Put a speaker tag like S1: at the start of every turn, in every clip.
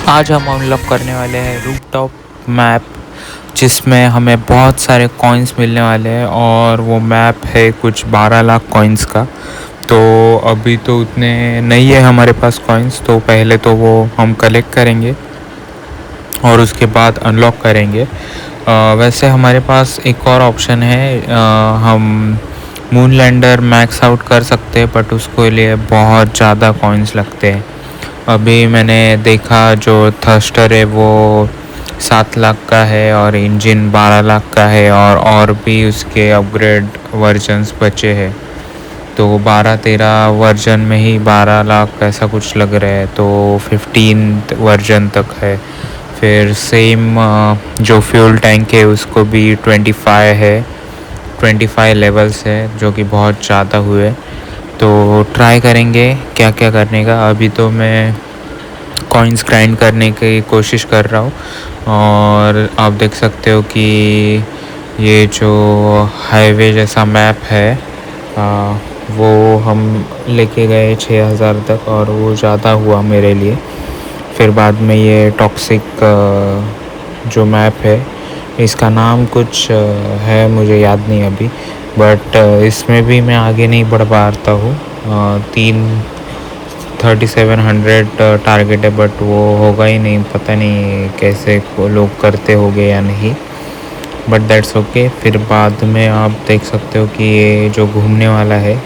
S1: आज हम अनलॉक करने वाले हैं रूफटॉप मैप, जिसमें हमें बहुत सारे कॉइन्स मिलने वाले हैं और वो मैप है कुछ 12 लाख कॉइन्स का। तो अभी तो उतने नहीं है हमारे पास कॉइन्स, तो पहले तो वो हम कलेक्ट करेंगे और उसके बाद अनलॉक करेंगे। वैसे हमारे पास एक और ऑप्शन है, हम मून लैंडर मैक्स आउट कर सकते हैं, बट उसके लिए बहुत ज़्यादा कॉइन्स लगते हैं। अभी मैंने देखा जो थर्स्टर है वो 7 लाख का है और इंजन 12 लाख का है, और भी उसके अपग्रेड वर्जन्स बचे हैं। तो 12-13 वर्जन में ही 12 लाख ऐसा कुछ लग रहा है, तो 15 वर्जन तक है। फिर सेम जो फ्यूल टैंक है उसको भी 25 है, 25 लेवल्स है, जो कि बहुत ज़्यादा हुए। तो ट्राई करेंगे क्या क्या करने का। अभी तो मैं कॉइन्स ग्राइंड करने की कोशिश कर रहा हूँ, और आप देख सकते हो कि ये जो हाईवे जैसा मैप है वो हम लेके गए 6000 तक, और वो ज़्यादा हुआ मेरे लिए। फिर बाद में ये टॉक्सिक जो मैप है, इसका नाम कुछ है, मुझे याद नहीं अभी, बट इसमें भी मैं आगे नहीं बढ़ पाता हूँ। 3700 टारगेट है, बट वो होगा ही नहीं, पता नहीं कैसे लोग करते होंगे या नहीं, बट दैट्स ओके। फिर बाद में आप देख सकते हो कि ये जो घूमने वाला है,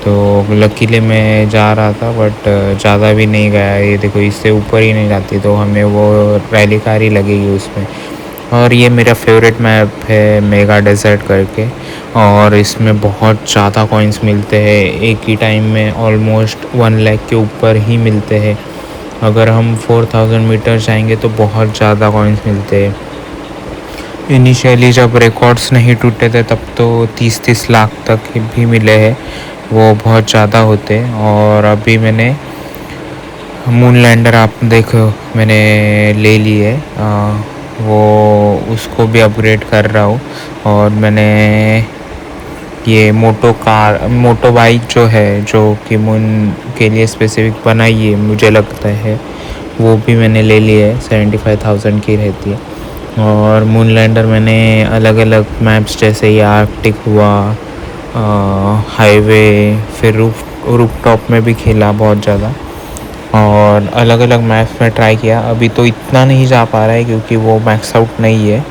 S1: तो लकीली मैं जा रहा था, बट ज़्यादा भी नहीं गया। ये देखो, इससे ऊपर ही नहीं जाती, तो हमें वो रैली कार ही लगेगी उसमें। और ये मेरा फेवरेट मैप है, मेगा डेजर्ट करके, और इसमें बहुत ज़्यादा कॉइन्स मिलते हैं। एक ही टाइम में ऑलमोस्ट 1 लाख के ऊपर ही मिलते हैं। अगर हम 4000 मीटर जाएंगे तो बहुत ज़्यादा कॉइन्स मिलते हैं। इनिशियली जब रिकॉर्ड्स नहीं टूटे थे तब तो 30-30 लाख तक भी मिले हैं, वो बहुत ज़्यादा होते। और अभी मैंने मून लैंडर, आप देखो, मैंने ले ली है, वो उसको भी अपग्रेड कर रहा हूँ। और मैंने ये मोटो बाइक जो है, जो कि मून के लिए स्पेसिफिक बनाई है मुझे लगता है, वो भी मैंने ले ली है। 75,000 की रहती है। और मून लैंडर मैंने अलग अलग मैप्स, जैसे ये आर्कटिक हुआ, हाईवे, फिर रूफ टॉप में भी खेला बहुत ज़्यादा, और अलग अलग मैप्स में ट्राई किया। अभी तो इतना नहीं जा पा रहा है क्योंकि वो मैक्स आउट नहीं है,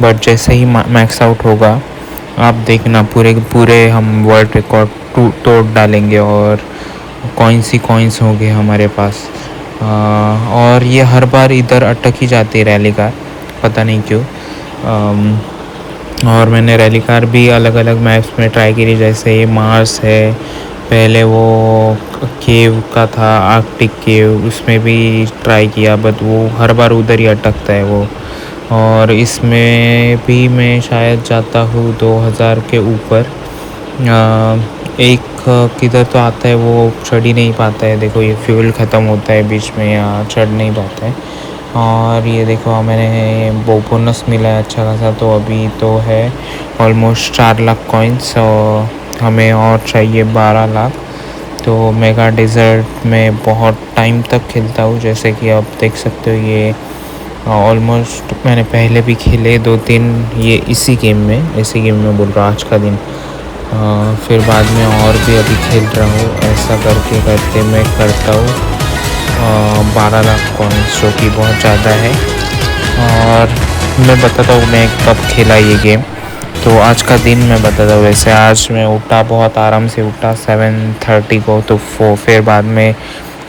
S1: बट जैसे ही मैक्स आउट होगा, आप देखना, पूरे हम वर्ल्ड रिकॉर्ड तोड़ डालेंगे, और कॉइन्स होंगे हमारे पास। और ये हर बार इधर अटक ही जाती है रैली कार, पता नहीं क्यों। और मैंने रैली कार भी अलग अलग मैप्स में ट्राई की, जैसे ये मार्स है, पहले वो केव का था, आर्कटिक केव, उसमें भी ट्राई किया, बट वो हर बार उधर ही अटकता है वो। और इसमें भी मैं शायद जाता हूँ 2000 के ऊपर। एक किधर तो आता है, वो चढ़ ही नहीं पाता है। देखो, ये फ्यूल ख़त्म होता है बीच में, या चढ़ नहीं पाता है। और ये देखो, मैंने वो बोनस मिला है अच्छा खासा, तो अभी तो है ऑलमोस्ट 4 लाख कॉइन्स, और हमें और चाहिए 12 लाख। तो मेगा डेजर्ट में बहुत टाइम तक खेलता हूँ, जैसे कि आप देख सकते हो। ये ऑलमोस्ट मैंने पहले भी खेले 2-3, ये इसी गेम में बोल रहा हूँ, आज का दिन। फिर बाद में और भी अभी खेल रहा हूँ। ऐसा करके करके मैं करता हूँ 12 लाख कॉइन्स, जो कि बहुत ज़्यादा है। और मैं बताता हूँ मैं कब खेला ये गेम। तो आज का दिन मैं बताता हूँ। वैसे आज मैं उठा, बहुत आराम से उठा 7:30 को, तो फिर बाद में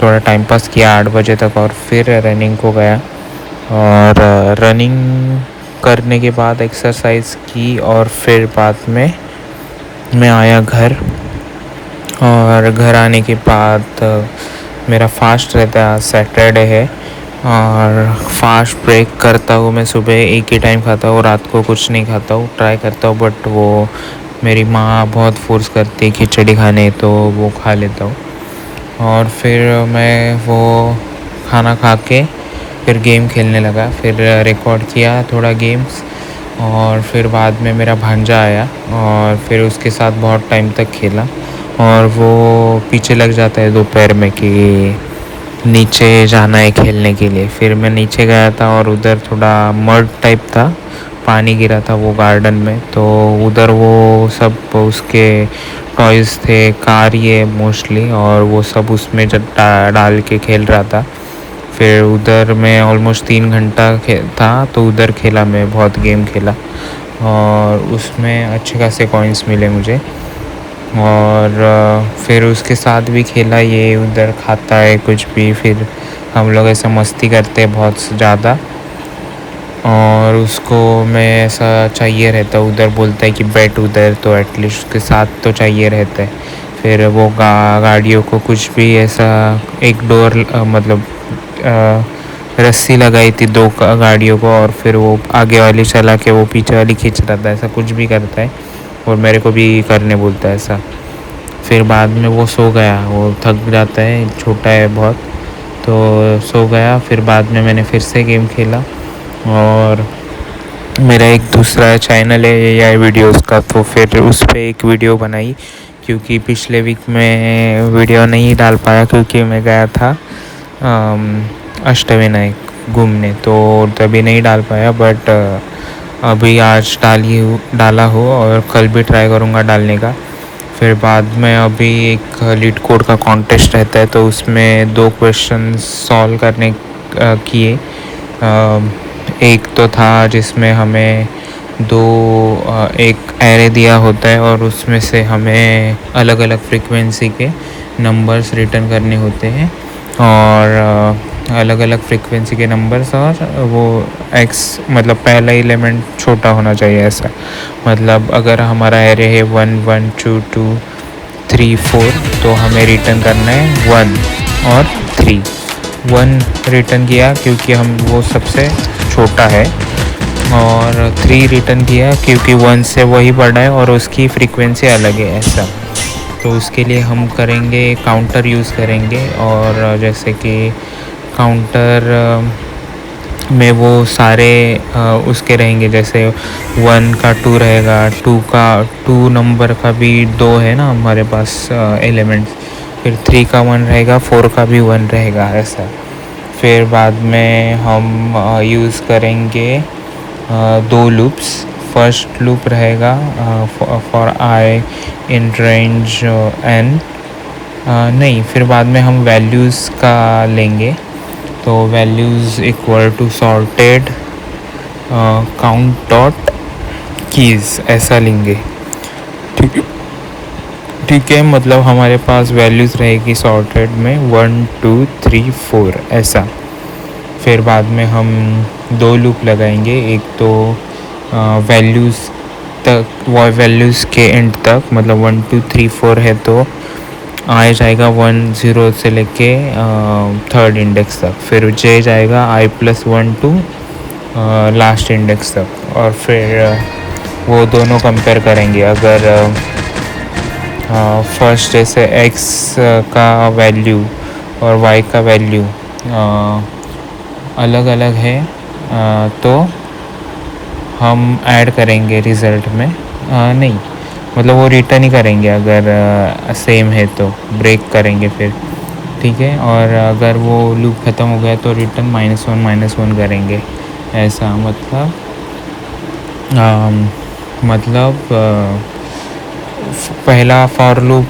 S1: थोड़ा टाइम पास किया 8 बजे तक, और फिर रनिंग को गया। और रनिंग करने के बाद एक्सरसाइज की, और फिर बाद में मैं आया घर। और घर आने के बाद मेरा फास्ट रहता है, आज सैटरडे है, और फास्ट ब्रेक करता हूँ मैं। सुबह एक ही टाइम खाता हूँ, रात को कुछ नहीं खाता हूँ, ट्राई करता हूँ, बट वो मेरी माँ बहुत फोर्स करती है खिचड़ी खाने, तो वो खा लेता हूँ। और फिर मैं वो खाना खा के फिर गेम खेलने लगा, फिर रिकॉर्ड किया थोड़ा गेम्स। और फिर बाद में मेरा भांजा आया, और फिर उसके साथ बहुत टाइम तक खेला। और वो पीछे लग जाता है दोपहर में कि नीचे जाना है खेलने के लिए। फिर मैं नीचे गया था और उधर थोड़ा मड टाइप था, पानी गिरा था वो गार्डन में, तो उधर वो सब उसके टॉयज़ थे, कार ये मोस्टली, और वो सब उसमें डाल के खेल रहा था। फिर उधर मैं ऑलमोस्ट 3 घंटा था, तो उधर खेला मैं, बहुत गेम खेला और उसमें अच्छे खासे कॉइन्स मिले मुझे। और फिर उसके साथ भी खेला, ये उधर खाता है कुछ भी, फिर हम लोग ऐसा मस्ती करते हैं बहुत ज़्यादा, और उसको मैं ऐसा चाहिए रहता, उधर बोलता है कि बैठ उधर, तो एटलीस्ट उसके साथ तो चाहिए रहता है। फिर वो गाड़ियों को कुछ भी ऐसा एक डोर मतलब रस्सी लगाई थी 2 गाड़ियों को, और फिर वो आगे वाली चला के वो पीछे वाली खींच रहा था, ऐसा कुछ भी करता है और मेरे को भी करने बोलता है ऐसा। फिर बाद में वो सो गया, वो थक जाता है, छोटा है बहुत, तो सो गया। फिर बाद में मैंने फिर से गेम खेला, और मेरा एक दूसरा चैनल है AI वीडियोस का, तो फिर उस पर एक वीडियो बनाई, क्योंकि पिछले वीक में वीडियो नहीं डाल पाया क्योंकि मैं गया था अष्टविनायक घूमने, तो तभी नहीं डाल पाया। बट अभी आज डाला हो और कल भी ट्राई करूँगा डालने का। फिर बाद में अभी एक लीड कोड का कॉन्टेस्ट रहता है, तो उसमें 2 क्वेश्चन सॉल्व करने किए। एक तो था जिसमें हमें एक एरे दिया होता है और उसमें से हमें अलग अलग फ्रीक्वेंसी के नंबर्स रिटर्न करने होते हैं, और अलग अलग फ्रीक्वेंसी के नंबर्स, और वो x मतलब पहला एलिमेंट छोटा होना चाहिए ऐसा। मतलब अगर हमारा एरे है 1 1 2 2 3 4, तो हमें रिटर्न करना है 1 और 3। 1 रिटर्न किया क्योंकि हम वो सबसे छोटा है, और 3 रिटर्न किया क्योंकि 1 से वही बड़ा है और उसकी फ्रीक्वेंसी अलग है ऐसा। तो उसके लिए हम करेंगे काउंटर यूज़ करेंगे, और जैसे कि काउंटर में वो सारे उसके रहेंगे, जैसे 1 का 2 रहेगा, 2 नंबर का भी 2 है ना हमारे पास एलिमेंट्स, फिर 3 का 1 रहेगा, 4 का भी 1 रहेगा ऐसा। फिर बाद में हम यूज़ करेंगे 2 लूप्स। फर्स्ट लूप रहेगा for I in range n, नहीं, फिर बाद में हम वैल्यूज़ का लेंगे, तो values equal to sorted count dot keys ऐसा लेंगे, ठीक है। मतलब हमारे पास वैल्यूज़ रहेगी सॉर्टेड में 1 2 3 4 ऐसा। फिर बाद में हम 2 लूप लगाएंगे, एक तो वैल्यूज़ तक, वो वैल्यूज़ के एंड तक, मतलब 1 2 3 4 है तो आ जाएगा 1 0 से लेके 3rd इंडेक्स तक, फिर j जाएगा i+1 टू लास्ट इंडेक्स तक, और फिर वो दोनों कंपेयर करेंगे। अगर फर्स्ट जैसे x का वैल्यू और y का वैल्यू अलग अलग है, तो हम ऐड करेंगे रिज़ल्ट में, नहीं मतलब वो रिटर्न ही करेंगे, अगर सेम है तो ब्रेक करेंगे फिर, ठीक है। और अगर वो लूप ख़त्म हो गया तो रिटर्न -1 करेंगे ऐसा। मतलब पहला फॉर लूप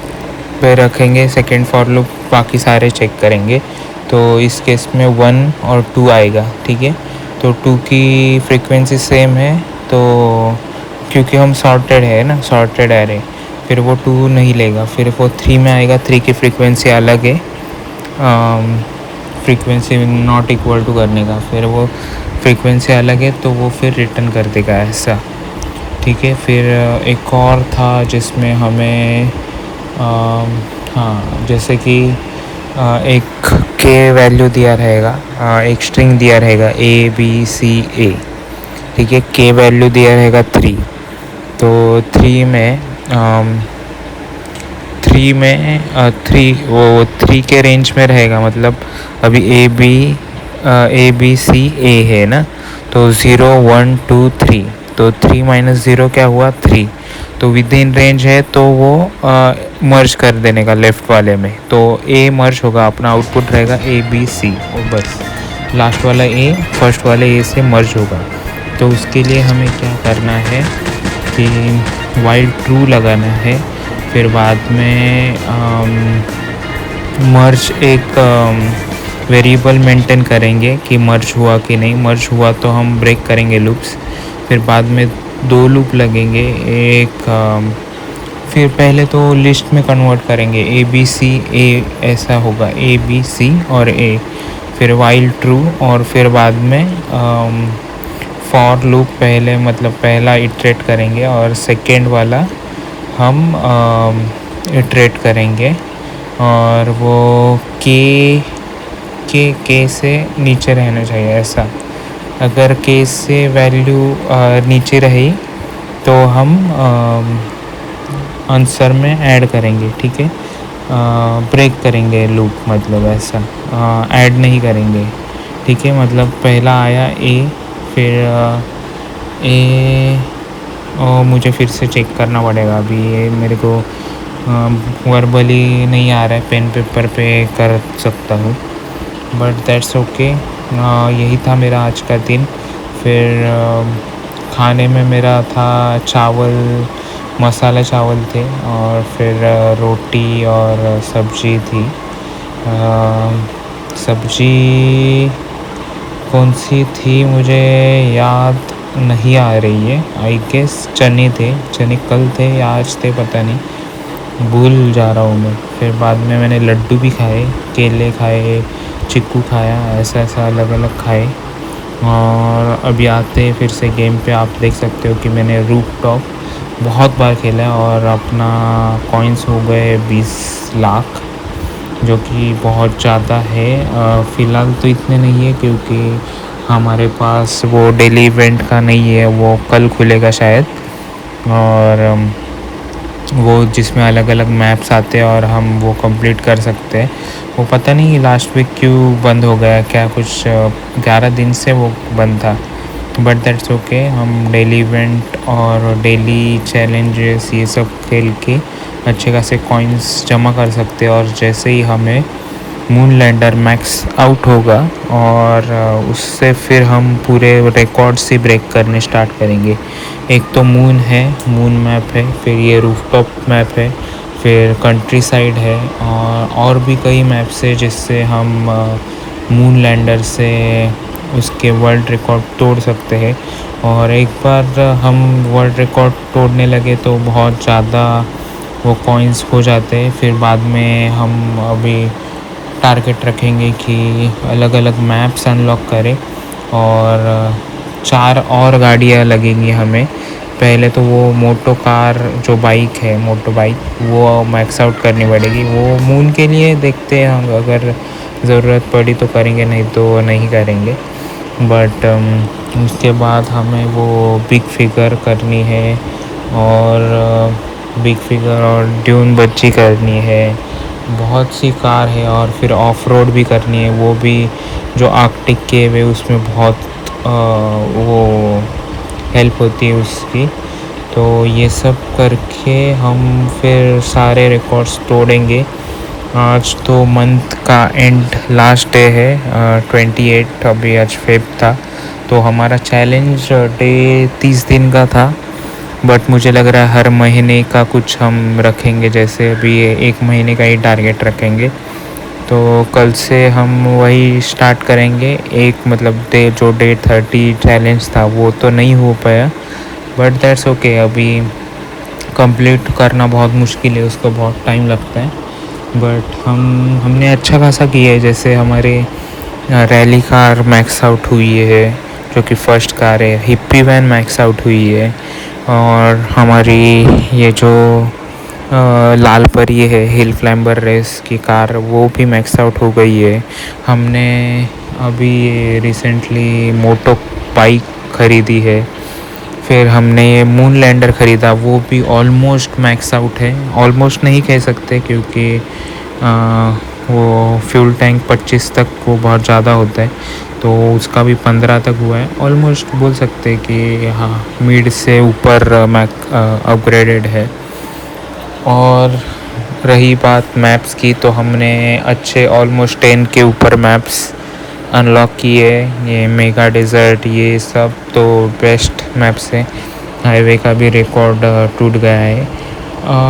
S1: पे रखेंगे, सेकंड फॉर लूप बाकी सारे चेक करेंगे, तो इस केस में 1 और 2 आएगा, ठीक है। तो 2 की फ्रीक्वेंसी सेम है, तो क्योंकि हम सॉर्टेड है ना, सॉर्टेड एरे, फिर वो 2 नहीं लेगा, फिर वो 3 में आएगा, 3 की फ्रीक्वेंसी अलग है, फ्रीक्वेंसी नॉट इक्वल टू करने का, फिर वो फ्रीक्वेंसी अलग है तो वो फिर रिटर्न कर देगा ऐसा, ठीक है। फिर एक और था जिसमें हमें हाँ, जैसे कि एक के वैल्यू दिया रहेगा, एक स्ट्रिंग दिया रहेगा ABCA, ठीक है। के वैल्यू दिया रहेगा 3, तो 3 वो 3 के रेंज में रहेगा, मतलब अभी ABCA है ना, तो 0 1 2 3, तो 3 - 0 क्या हुआ 3, तो विद इन रेंज है तो वो मर्ज कर देने का लेफ़्ट वाले में, तो ए मर्ज होगा, अपना आउटपुट रहेगा ABC और बस लास्ट वाला ए फर्स्ट वाले ए से मर्ज होगा। तो उसके लिए हमें क्या करना है कि वाइल ट्रू लगाना है, फिर बाद में मर्ज एक वेरिएबल मेंटेन करेंगे कि मर्ज हुआ कि नहीं। मर्ज हुआ तो हम ब्रेक करेंगे लूप्स, फिर बाद में 2 लूप लगेंगे। एक फिर पहले तो लिस्ट में कन्वर्ट करेंगे ABC ए ऐसा होगा, ABC और A, फिर वाइल ट्रू, और फिर बाद में फॉर लूप पहले मतलब पहला इटरेट करेंगे और सेकेंड वाला हम इटरेट करेंगे, और वो के से नीचे रहना चाहिए ऐसा। अगर के से वैल्यू नीचे रही तो हम आंसर में ऐड करेंगे, ठीक है। ब्रेक करेंगे लूप, मतलब ऐसा ऐड नहीं करेंगे, ठीक है। मतलब पहला आया ए, फिर ए मुझे फिर से चेक करना पड़ेगा अभी, ये मेरे को वर्बली नहीं आ रहा है, पेन पेपर पे कर सकता हूँ, बट दैट्स ओके। यही था मेरा आज का दिन। फिर खाने में मेरा था चावल, मसाला चावल थे, और फिर रोटी और सब्जी थी। सब्जी कौन सी थी मुझे याद नहीं आ रही है, आई गेस चने थे, चने कल थे या आज थे पता नहीं, भूल जा रहा हूँ मैं। फिर बाद में मैंने लड्डू भी खाए, केले खाए, चिक्कू खाया, ऐसा ऐसा अलग अलग खाए। और अभी आते फिर से गेम पे, आप देख सकते हो कि मैंने रूफ टॉप बहुत बार खेला है और अपना कॉइन्स हो गए 20 लाख, जो कि बहुत ज़्यादा है। फ़िलहाल तो इतने नहीं है क्योंकि हमारे पास वो डेली इवेंट का नहीं है, वो कल खुलेगा शायद, और वो जिसमें अलग अलग मैप्स आते हैं और हम वो कंप्लीट कर सकते हैं। वो पता नहीं लास्ट वीक क्यों बंद हो गया, क्या कुछ 11 दिन से वो बंद था, बट दैट्स ओके। हम डेली इवेंट और डेली चैलेंजेस ये सब खेल के अच्छे खासे कॉइन्स जमा कर सकते हैं, और जैसे ही हमें मून लैंडर मैक्स आउट होगा और उससे फिर हम पूरे रिकॉर्ड्स ही ब्रेक करने स्टार्ट करेंगे। एक तो मून है, मून मैप है, फिर ये रूफटॉप मैप है, फिर कंट्री साइड है, और भी कई मैप्स है जिससे हम मून लैंडर से उसके वर्ल्ड रिकॉर्ड तोड़ सकते हैं। और एक बार हम वर्ल्ड रिकॉर्ड तोड़ने लगे तो बहुत ज़्यादा वो कॉइन्स हो जाते हैं। फिर बाद में हम अभी टारगेट रखेंगे कि अलग अलग मैप्स अनलॉक करें, और 4 और गाड़ियाँ लगेंगी हमें। पहले तो वो मोटो कार जो बाइक है, मोटो बाइक, वो मैक्स आउट करनी पड़ेगी। वो मून के लिए देखते हैं, हम अगर ज़रूरत पड़ी तो करेंगे, नहीं तो नहीं करेंगे। बट उसके बाद हमें वो बिग फिगर करनी है, और बिग फिगर और ड्यून बच्ची करनी है, बहुत सी कार है, और फिर ऑफ रोड भी करनी है। वो भी जो आर्कटिक केव है उसमें बहुत वो हेल्प होती है उसकी। तो ये सब करके हम फिर सारे रिकॉर्ड्स तोड़ेंगे। आज तो मंथ का एंड लास्ट डे है, 28, अभी आज फेब था, तो हमारा चैलेंज डे 30 दिन का था। बट मुझे लग रहा है हर महीने का कुछ हम रखेंगे, जैसे अभी 1 महीने का ही टारगेट रखेंगे। तो कल से हम वही स्टार्ट करेंगे। एक मतलब डे 30 चैलेंज था वो तो नहीं हो पाया, बट दैट्स ओके। अभी कंप्लीट करना बहुत मुश्किल है, उसको बहुत टाइम लगता है, बट हमने अच्छा खासा किया है। जैसे हमारे रैली कार मैक्स आउट हुई है, जो कि फर्स्ट कार है। हिप्पी वैन मैक्स आउट हुई है, और हमारी ये जो लाल परी है हिल क्लाइंबर रेस की कार, वो भी मैक्स आउट हो गई है। हमने अभी रिसेंटली मोटो बाइक ख़रीदी है। फिर हमने ये मून लैंडर ख़रीदा, वो भी ऑलमोस्ट मैक्स आउट है। ऑलमोस्ट नहीं कह सकते क्योंकि वो फ्यूल टैंक 25 तक वो बहुत ज़्यादा होता है, तो उसका भी 15 तक हुआ है। ऑलमोस्ट बोल सकते हैं कि हाँ, मिड से ऊपर मैक अपग्रेडेड है। और रही बात मैप्स की, तो हमने अच्छे ऑलमोस्ट 10 के ऊपर मैप्स अनलॉक किए। ये मेगा डेजर्ट ये सब तो बेस्ट मैप्स है। हाईवे का भी रिकॉर्ड टूट गया है।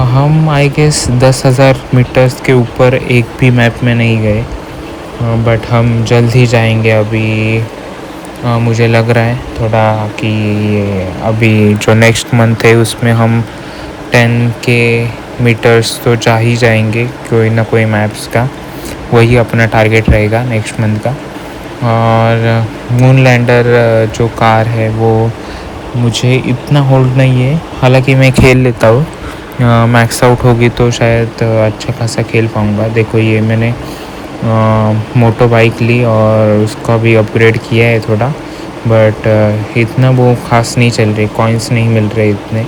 S1: हम आई गेस 10,000 मीटर्स के ऊपर एक भी मैप में नहीं गए, बट हम जल्द ही जाएंगे। अभी मुझे लग रहा है थोड़ा कि अभी जो नेक्स्ट मंथ है उसमें हम 10 के मीटर्स तो जा ही जाएंगे, कोई ना कोई मैप्स का। वही अपना टारगेट रहेगा नेक्स्ट मंथ का। और मून लैंडर जो कार है वो मुझे इतना होल्ड नहीं है, हालांकि मैं खेल लेता हूँ। मैक्स आउट होगी तो शायद अच्छा खासा खेल पाऊँगा। देखो ये मैंने मोटो बाइक ली और उसका भी अपग्रेड किया है थोड़ा, बट इतना वो ख़ास नहीं चल रही, कॉइन्स नहीं मिल रहे इतने।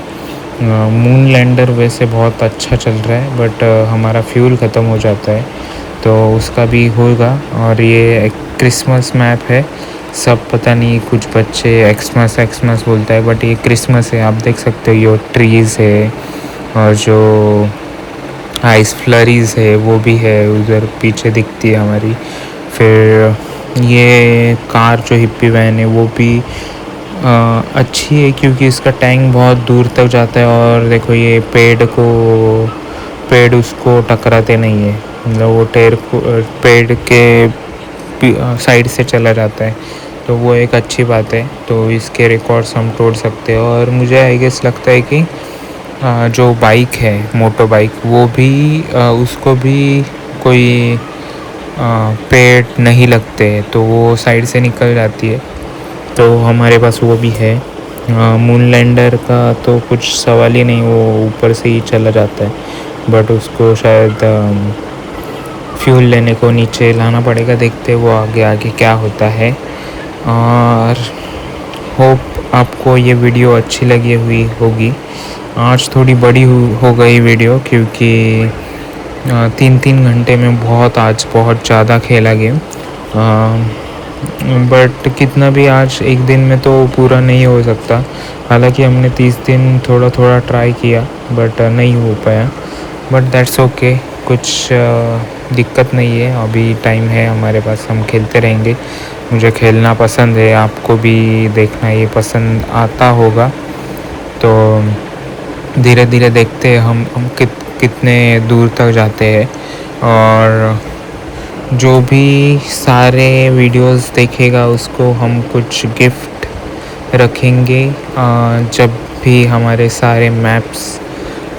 S1: मून लैंडर वैसे बहुत अच्छा चल रहा है, बट हमारा फ्यूल ख़त्म हो जाता है, तो उसका भी होगा। और ये क्रिसमस मैप है, सब पता नहीं कुछ बच्चे एक्समस बोलता है, बट ये क्रिसमस है। आप देख सकते हो ये ट्रीज़ है और जो आइस फ्लरीज़ है वो भी है, उधर पीछे दिखती है हमारी। फिर ये कार जो हिप्पी वैन है वो भी अच्छी है, क्योंकि इसका टैंक बहुत दूर तक जाता है। और देखो ये पेड़ उसको टकराते नहीं है, मतलब वो पेड़ के साइड से चला जाता है, तो वो एक अच्छी बात है। तो इसके रिकॉर्ड्स हम तोड़ सकते हैं। और मुझे आई गेस लगता है कि जो बाइक है मोटो बाइक, वो भी उसको भी कोई पेड़ नहीं लगते, तो वो साइड से निकल जाती है, तो हमारे पास वो भी है। मून लैंडर का तो कुछ सवाल ही नहीं, वो ऊपर से ही चला जाता है, बट उसको शायद फ्यूल लेने को नीचे लाना पड़ेगा। देखते वो आगे क्या होता है। और होप आपको ये वीडियो अच्छी लगी हुई होगी। आज थोड़ी बड़ी हो गई वीडियो, क्योंकि 3 घंटे में आज बहुत ज़्यादा खेला गेम। बट कितना भी आज एक दिन में तो पूरा नहीं हो सकता। हालांकि हमने 30 दिन थोड़ा थोड़ा ट्राई किया, बट नहीं हो पाया। बट दैट्स ओके, कुछ दिक्कत नहीं है, अभी टाइम है हमारे पास, हम खेलते रहेंगे। मुझे खेलना पसंद है, आपको भी देखना ये पसंद आता होगा। तो धीरे धीरे देखते हैं हम कितने दूर तक जाते हैं। और जो भी सारे वीडियोस देखेगा उसको हम कुछ गिफ्ट रखेंगे, जब भी हमारे सारे मैप्स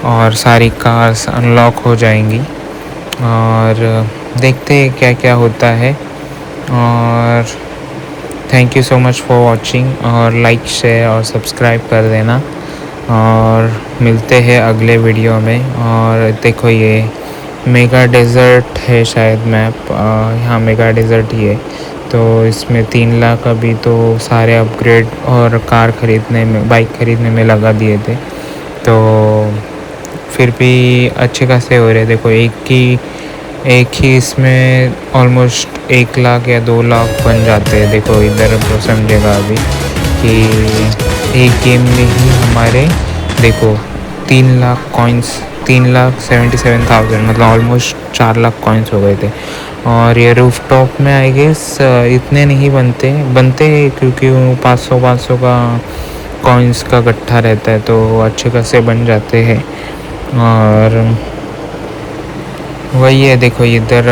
S1: और सारी कार्स अनलॉक हो जाएंगी। और देखते हैं क्या क्या होता है। और thank you so much for watching, और लाइक शेयर और सब्सक्राइब कर देना। और मिलते हैं अगले वीडियो में। और देखो ये मेगा डेजर्ट है शायद मैप, यहाँ मेगा डेजर्ट ही है। तो इसमें 3 लाख अभी तो सारे अपग्रेड और बाइक ख़रीदने में लगा दिए थे, तो फिर भी अच्छे खासे हो रहे। देखो एक ही इसमें ऑलमोस्ट 1 लाख या 2 लाख बन जाते हैं। देखो इधर तो समझेगा अभी कि एक गेम में ही हमारे देखो 3 लाख कॉइन्स, 3,77,000, मतलब ऑलमोस्ट 4 लाख कॉइन्स हो गए थे। और ये रूफ टॉप में आई गेस इतने नहीं बनते हैं, क्योंकि वो 500 का कॉइन्स का गट्ठा रहता है, तो अच्छे खासे बन जाते हैं। और वही है, देखो इधर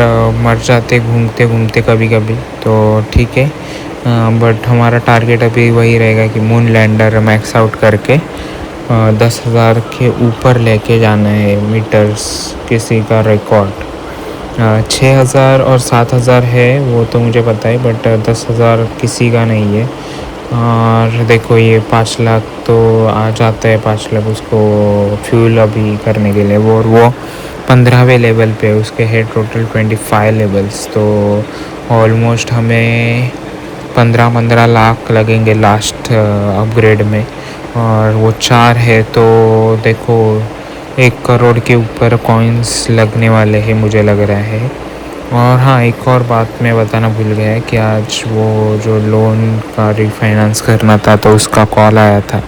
S1: मर जाते घूमते घूमते कभी कभी, तो ठीक है। बट हमारा टारगेट अभी वही रहेगा कि मून लैंडर मैक्स आउट करके 10,000 के ऊपर लेके जाना है मीटर्स, किसी का रिकॉर्ड। 6,000 और 7,000 है वो तो मुझे पता है, बट 10,000 किसी का नहीं है। और देखो ये 5 लाख तो आ जाता है, 5 लाख उसको फ्यूल अभी करने के लिए। वो 15वें लेवल पे उसके है टोटल 25 लेवल्स, तो ऑलमोस्ट हमें 15 लाख लगेंगे लास्ट अपग्रेड में। और वो 4 है, तो देखो 1 करोड़ के ऊपर कॉइन्स लगने वाले हैं मुझे लग रहा है। और हाँ, एक और बात मैं बताना भूल गया कि आज वो जो लोन का रिफाइनेंस करना था तो उसका कॉल आया था,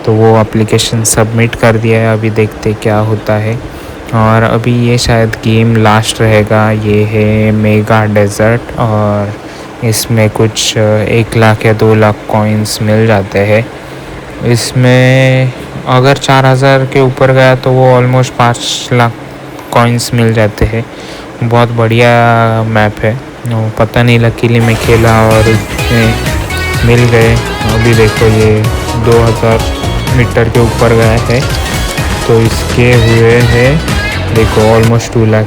S1: तो वो एप्लीकेशन सबमिट कर दिया है। अभी देखते क्या होता है। और अभी ये शायद गेम लास्ट रहेगा। ये है मेगा डेजर्ट और इसमें कुछ 1 लाख या 2 लाख कॉइन्स मिल जाते हैं। इसमें अगर 4000 के ऊपर गया तो वो ऑलमोस्ट 5 लाख कॉइन्स मिल जाते हैं। बहुत बढ़िया मैप है। पता नहीं, लकीली मैं खेला और इसमें मिल गए। अभी देखो ये 2000 मीटर के ऊपर गया है तो इसके हुए हैं देखो ऑलमोस्ट 2 लाख।